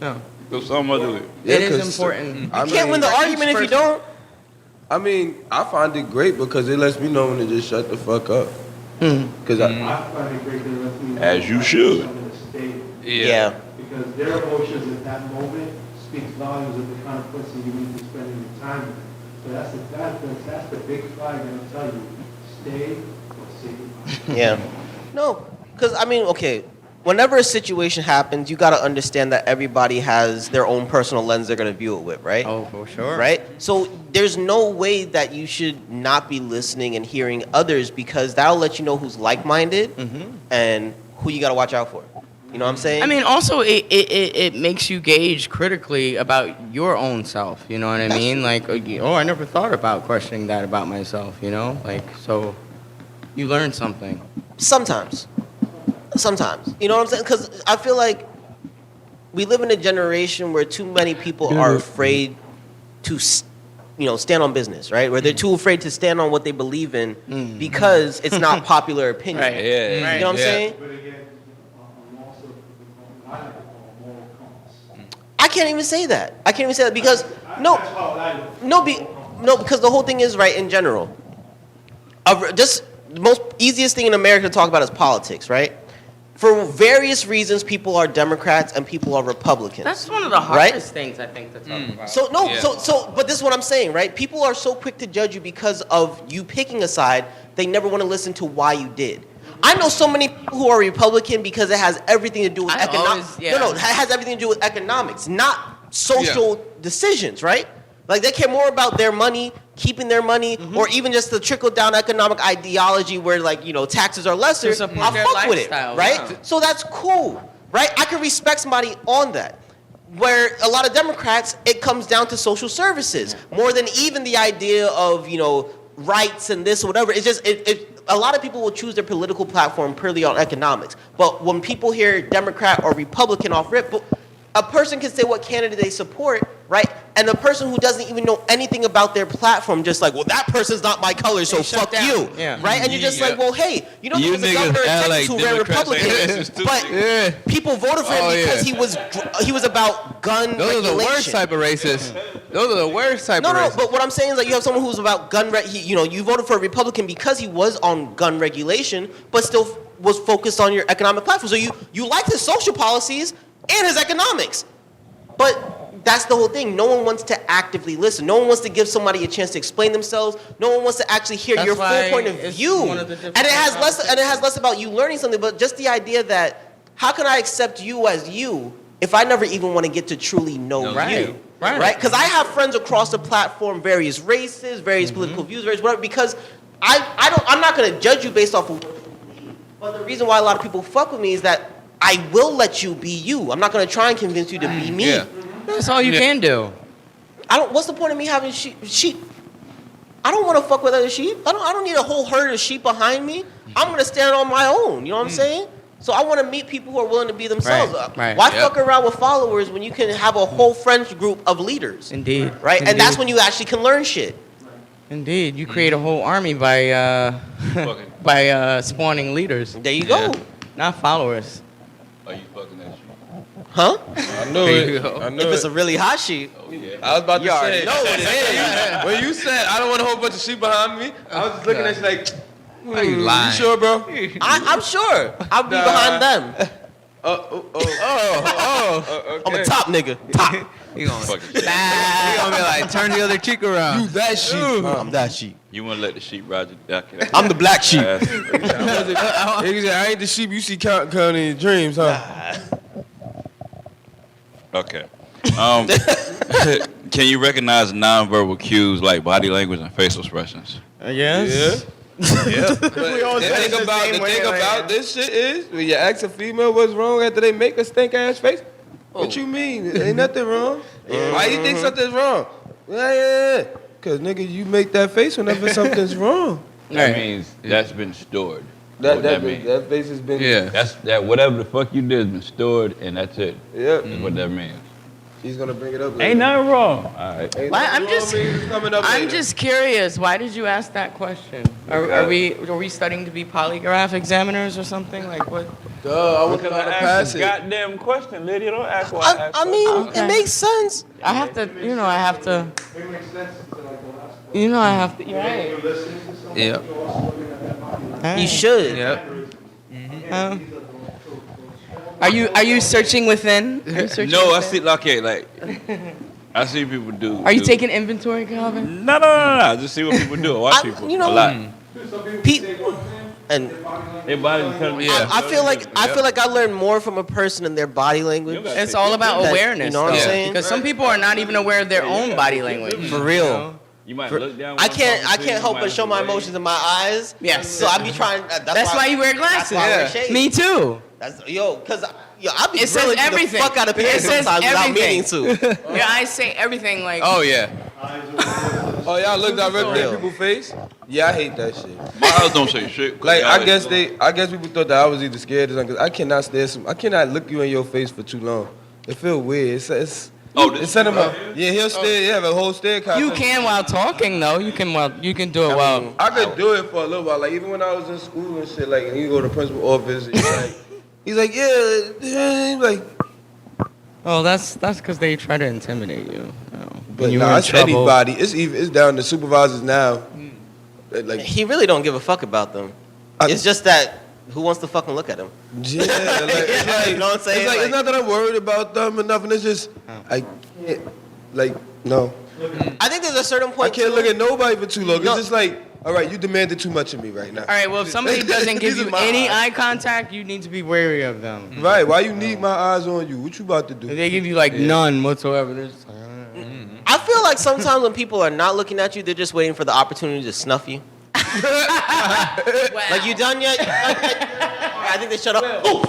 Yeah. Because some I do it. It is important. You can't win the argument if you don't. I mean, I find it great because it lets me know when to just shut the fuck up. Because I find it great to let me know As you should. in a state. Yeah. Because their emotions at that moment speaks volumes of the kind of person you need to spend your time with. So that's the big flag I'm gonna tell you. Stay or say goodbye. Yeah. No, because I mean, okay. Whenever a situation happens, you got to understand that everybody has their own personal lens they're going to view it with, right? Oh, for sure. Right? So there's no way that you should not be listening and hearing others because that'll let you know who's like-minded and who you got to watch out for. You know what I'm saying? I mean, also, it makes you gauge critically about your own self. You know what I mean? Like, oh, I never thought about questioning that about myself, you know? Like, so you learn something. Sometimes. You know what I'm saying? Because I feel like we live in a generation where too many people are afraid to, stand on business, right? Where they're too afraid to stand on what they believe in because it's not popular opinion. Right. Yeah. You know what I'm saying? But again, I'm also I like to call moral compass. I can't even say that. Because That's how I look. because the whole thing is right in general. Just the most easiest thing in America to talk about is politics, right? For various reasons, people are Democrats and people are Republicans. That's one of the hardest things I think to talk about. So but this is what I'm saying, right? People are so quick to judge you because of you picking a side. They never want to listen to why you did. I know so many people who are Republican because it has everything to do with economics. No, it has everything to do with economics, not social decisions, right? Like they care more about their money, keeping their money, or even just the trickle down economic ideology where like, you know, taxes are lesser. I'll fuck with it, right? Yeah. So that's cool, right? I can respect somebody on that. Where a lot of Democrats, it comes down to social services more than even the idea of, you know, rights and this or whatever. It's just a lot of people will choose their political platform purely on economics. But when people hear Democrat or Republican off rip, a person can say what candidate they support, right? And the person who doesn't even know anything about their platform just like, well, that person's not my color, so fuck you, right? And you're just like, well, hey, you know, there was a governor in Texas who ran Republican, but people voted for him because he was about gun regulation. Those are the worst type of racists. Those are the worst type of racists. No, but what I'm saying is that you have someone who's about gun, you voted for a Republican because he was on gun regulation, but still was focused on your economic platform. So you like his social policies and his economics. But that's the whole thing. No one wants to actively listen. No one wants to give somebody a chance to explain themselves. No one wants to actually hear your full point of view. And it has less about you learning something, but just the idea that how can I accept you as you if I never even want to get to truly know you? Right? Because I have friends across the platform, various races, various political views, various whatever, because I'm not going to judge you based off of what you believe. But the reason why a lot of people fuck with me is that I will let you be you. I'm not going to try and convince you to be me. Yeah. That's all you can do. What's the point of me having sheep? I don't want to fuck with other sheep. I don't need a whole herd of sheep behind me. I'm going to stand on my own. You know what I'm saying? So I want to meet people who are willing to be themselves. Right. Why fuck around with followers when you can have a whole friends group of leaders? Indeed. Right? Indeed. And that's when you actually can learn shit. Indeed. You create a whole army by spawning leaders. There you go. Not followers. Are you fucking that sheep? Huh? I knew it. I knew If it. it's a really hot sheep. Oh, yeah. I was about to say. know what it is. When you said I don't want a whole bunch of sheep behind me, I was just looking at you like, Are you lying? you sure, bro? I'm sure. I'll be behind them. Okay. I'm a top nigga. Top. He gonna be like, turn the other cheek around. You that sheep. I'm that sheep. You want to let the sheep ride your back? I'm the black sheep. I ain't the sheep you see counting in your dreams, huh? Okay. Can you recognize nonverbal cues like body language and facial expressions? Yes. Yeah. But the thing about this shit is when you ask a female what's wrong after they make a stink ass face. What you mean? Ain't nothing wrong. Why you think something's wrong? Yeah. Cause nigga, you make that face whenever something's wrong. That means that's been stored. That face has been. Yeah. That's that whatever the fuck you did has been stored, and that's it. Yeah. That's what that means. She's gonna bring it up later. Ain't nothing wrong. All right. I'm just curious. Why did you ask that question? Are we studying to be polygraph examiners or something? Like what? I want to pass it. Goddamn question, Lydia. Don't ask why. I mean, it makes sense. I have to. It makes sense to like the last one. You're right. You're listening to someone, Yep. you're also looking at that body. You should. Yep. Are you searching within? Are you searching No, I within? see. Okay, like I see people do. Are you taking inventory, Calvin? No. I just see what people do. I watch people you know, a lot. Some people Pete- say one thing, And Everybody tell me. I feel like I learn more from a person and their body language. It's all about That- awareness. you know what I'm though. saying? Because some people are not even aware of their own body language. For real. You might look down. I can't help but show my emotions in my eyes. Yes. So I be trying. That's why you wear That's glasses. why I wear shades. Me too. Cause I be It says grilling you the everything. fuck out of It people says sometimes without everything. meaning to. Your eyes say everything. Like Oh yeah. Oh, y'all look directly at people's face? Yeah, I hate that shit. My eyes don't say shit. Like I guess people thought that I was either scared or something. 'Cause I cannot look you in your face for too long. It feel weird. It's sentimental. Yeah, he'll stare. You have a whole stare contest. you can while talking though. You can do it while. I could do it for a little while. Like even when I was in school and shit. Like and you go to the principal office. And he's like, yeah. He's like, Oh, that's because they try to intimidate you. but you nah, were in it's trouble. anybody. It's down to supervisors now. Like He really don't give a fuck about them. I- It's just that who wants to fucking look at him? Yeah, it's like, you know what I'm saying? It's not that I'm worried about them or nothing. It's just I can't, no. I think there's a certain I point. can't look at nobody for too long. No. It's just like, all right, you demanded too much of me right now. All right, well, if somebody doesn't give These are you my any eyes. eye contact, you need to be wary of them. Right? Why you need my eyes on you? What you about to do? If they give you like none whatsoever, they're just like, I feel like sometimes when people are not looking at you, they're just waiting for the opportunity to snuff you. Like, you done yet? I think they shut up. So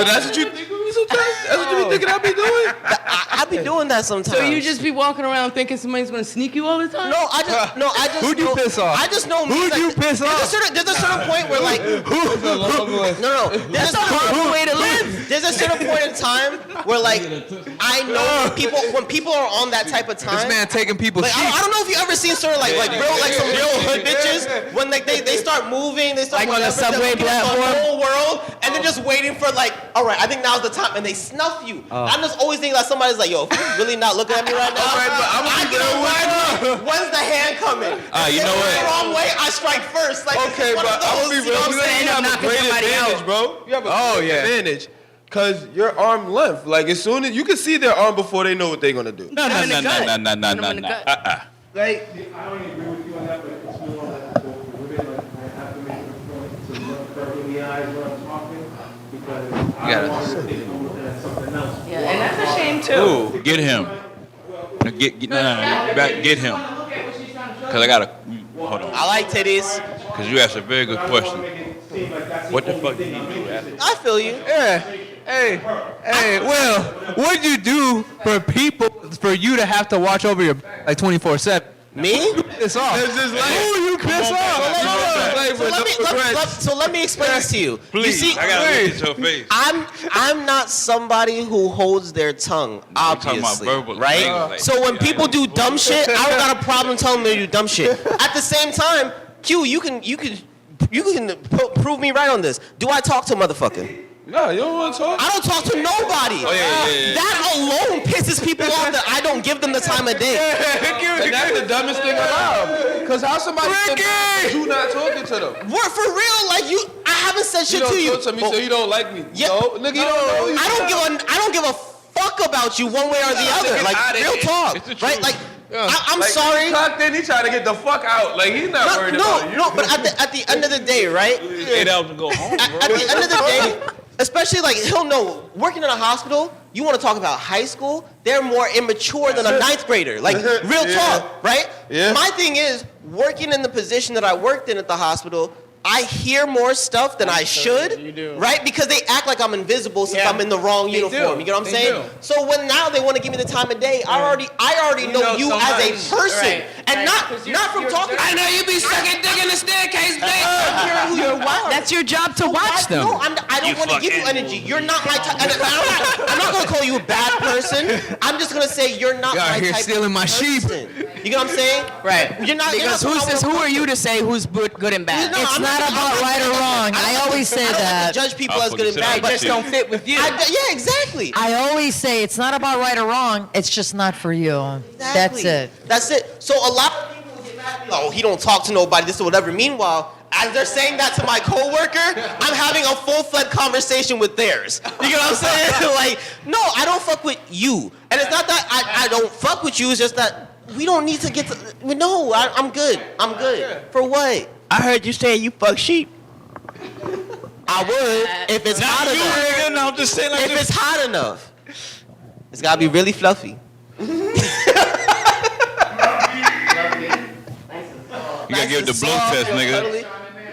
that's what you think of me sometimes? That's what you be thinking I be doing? I be doing that sometimes. So you just be walking around thinking somebody's gonna sneak you all the time? No, I just. Who'd you piss off? I just know. Who'd you piss off? There's a certain point where like. No. There's a certain way to live. There's a certain point in time where like I know when people are on that type of time. This man taking people's Like, sheep. I don't know if you ever seen sort of like some real hood bitches when like they start moving, they start Like on the whatever, subway they're looking at platform? the whole world, and they're just waiting for like, all right, I think now's the time, and they snuff you. I'm just always thinking like somebody's like, yo, if you're really not looking at me right now, I get on when's the hand coming? You know If it's what? the wrong way, I strike first. Like, Okay, it's one but of I'm gonna those, be you know real. what I'm You saying? have a knocking great somebody advantage, out. bro. You have a great advantage. Cause you're arm length. Like as soon as you can see their arm before they know what they're gonna do. No. Like, I don't agree with you on that, but it's more like for women, like I have to make it a point to look her in the eyes when I'm talking because I don't want her to think I'm looking at something else. Yeah, and that's a shame too. Ooh, get him. Get him. Cause I gotta hold on. I like titties. Cause you asked a very good question. What the fuck did you do after? I feel you. Yeah. Hey, Will, what'd you do for you to have to watch over your back like 24/7? Me? Piss off. It's just like, Who you piss off? So let me explain this to you. Please, You see, I gotta look at your face. I'm not somebody who holds their tongue, talking obviously, about verbal right? language. So when people do dumb shit, I don't got a problem telling them to do dumb shit. At the same time, Q, you can prove me right on this. Do I talk to a motherfucker? no, you don't want to talk. I don't talk to nobody. Oh, yeah. That alone pisses people off that I don't give them the time of day. And that's the dumbest thing about. Cause how somebody you not talking to them? We're for real, like I haven't said You shit to don't you. talk to me, so you don't like me. Yeah. No, nigga, you don't know. You I don't give a fuck about you one way or the other. Like real talk, It's the right? truth. Like I'm Like, sorry. He cocked in, he trying to get the fuck out. Like he's not worried about you. No, but at the end of the day, right? 8 hours to go home, bro. At the end of the day, especially like he'll know working in a hospital. You want to talk about high school? They're more immature than a 9th grader. Like real talk, right? Yeah. My thing is working in the position that I worked in at the hospital. I hear more stuff than I should, You do. right? Because they act like I'm invisible since Yeah. I'm in the wrong They uniform. do. You get what I'm They saying? do. So when now they want to give me the time of day, I already know you as a person, Right. and not from you're talking. I know you be sucking dick in the staircase, That's your job to watch them. No, I don't want to give you energy. You're not my type. I'm not gonna call you a bad person. I'm just gonna say you're not You out my here type stealing of my sheep. person. You get what I'm saying? Right. You're not. Because you're not who are you to say who's good and bad? No, It's I'm not about right or wrong. I always say I don't that. like to judge people I'll as good and fucking bad, sit but down. Just don't fit with you. yeah, exactly. I always say it's not about right or wrong. It's just not for you. That's Exactly. it. That's it. So a lot of people get mad at me, oh, he don't talk to nobody, this or whatever. Meanwhile, as they're saying that to my coworker, I'm having a full-fledged conversation with theirs. You get what I'm saying? Like, no, I don't fuck with you. And it's not that I don't fuck with you, it's just that we don't need to get to, no, I'm good. I'm good. For what? I heard you say you fuck sheep. I would if it's hot enough. No, I'm just saying like If it's hot enough. It's gotta be really fluffy. You gotta give it the blue test, nigga.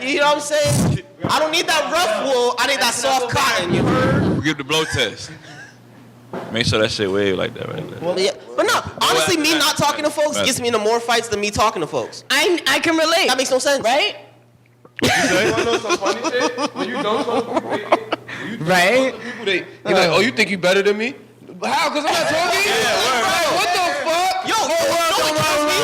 You know what I'm saying? I don't need that rough wool. I need that soft cotton. You heard? Give the blow test. Make sure that shit wave like that right there. Well, yeah. But no, honestly, me not talking to folks gets me into more fights than me talking to folks. I can relate. That makes no sense, right? You want to know some funny shit? When you don't talk to people, Right? people they like, oh, you think you better than me? How? Cause I'm not talking. Yeah, What the fuck? What? Yo,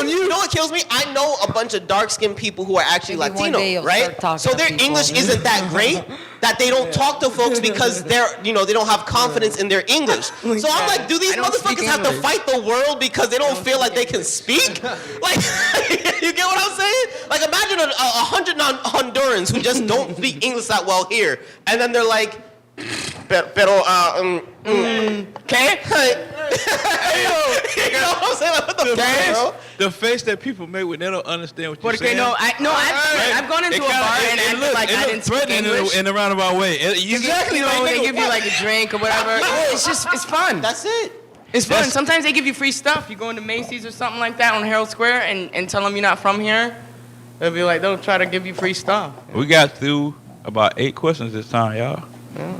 you know what kills me? I know a bunch of dark-skinned people who are actually Maybe one day Latino, you'll right? start talking So to their people. English isn't that great that they don't talk to folks because they don't have confidence in their English. So I'm like, do these I don't speak motherfuckers have to English. fight the world because they don't feel like they can speak? Like, you get what I'm saying? Like, imagine 100 Hondurans who just don't speak English that well here, and then they're like, okay? You know what I'm saying? Like, what the fuck, bro? The face that people make when they don't understand what you're Porque saying. I've gone into a bar and acted like I didn't speak English. in a roundabout way. Exactly. You know, they give you like a drink or whatever. It's fun. That's it. It's fun. Sometimes they give you free stuff. You go into Macy's or something like that on Herald Square and tell them you're not from here. They'll be like, they'll try to give you free stuff. We got through about 8 questions this time, y'all.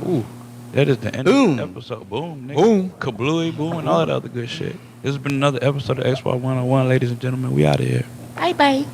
Ooh, that is the end of the episode. Boom, nigga. Boom. Kablooey, boom, and all that other good shit. This has been another episode of X Y 101, ladies and gentlemen. We out of here. Bye bye.